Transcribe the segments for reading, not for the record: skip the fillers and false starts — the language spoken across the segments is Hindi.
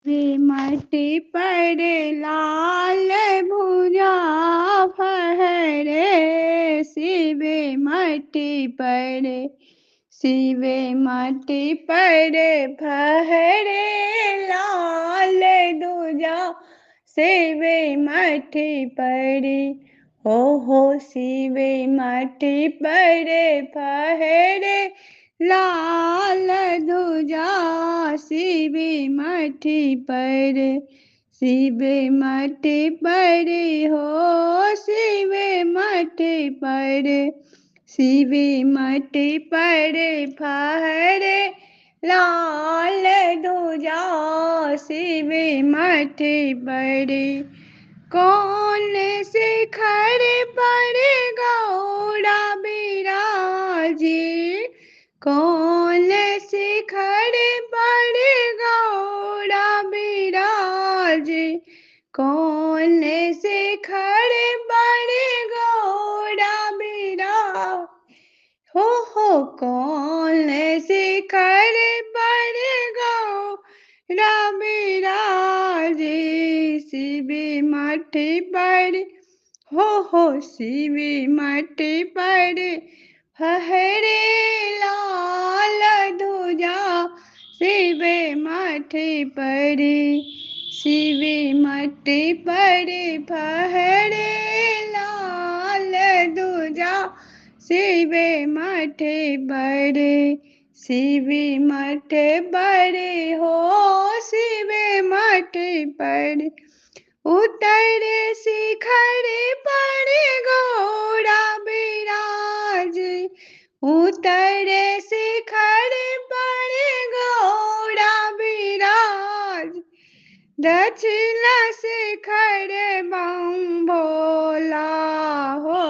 वे माटी पर लाल भुजा फहरे शिवे माटी पर शिवे माटी पर फहरे लाल दूजा शिवे माटी पर हो शिवे माटी पर फहरे लाल दूजा शिवे माटी पर शिवे माटी पर हो शिवे माटी पर शिवे माटी पर फहरे लाल दूजा शिवे माटी पर कौन शिखर पर गौड़ा बिराजी कौन शिखर पर गौड़ा बिराजी कौन शिखर पर गौड़ा बिराज हो कौन शिखर पर गौड़ा बिराजे शिवे माटी पर हो शिवे माटी पर फहरे लाल दूजा शिवे माटी पर शिवे माटी पर फहरे लाल दूजा शिवे माटी पर शिवे माटी पर हो शिवे माटी पर उतरे शिखर पर गौड़ा बिराज उतरे शिखर पर गौड़ा बिराज दक्षिण शिखर बम भोला हो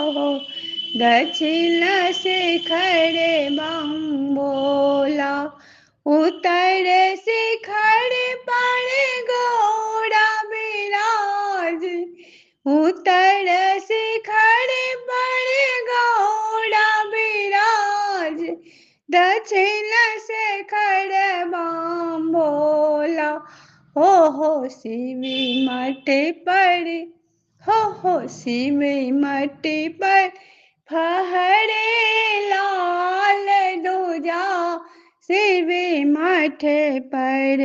दक्षिण शिखर बम भोला उत्तर शिखर पर गौड़ा बिराज उत्तर शिखर पर गौड़ा बिराज दक्षिण शिखर बम भोला हो शिवे माटी पर हो शिवे माटी पर फहरे लाल दूजा शिवे माटी पर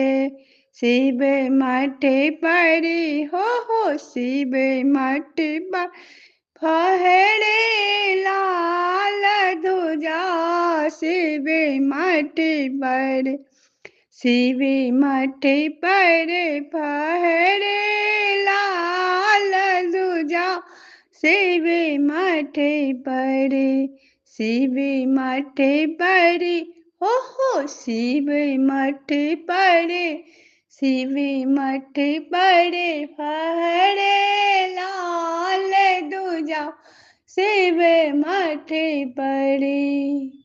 शिवे माटी पर हो शिवे माटी पर फहरे लाल दूजा शिवे माटी पर शिवे माटी पर फहरे लाल दूजा शिवे माटी पर शिवे माटी पर हो शिवे माटी पर शिवे माटी पर फहरे लाल दूजा शिवे माटी पर।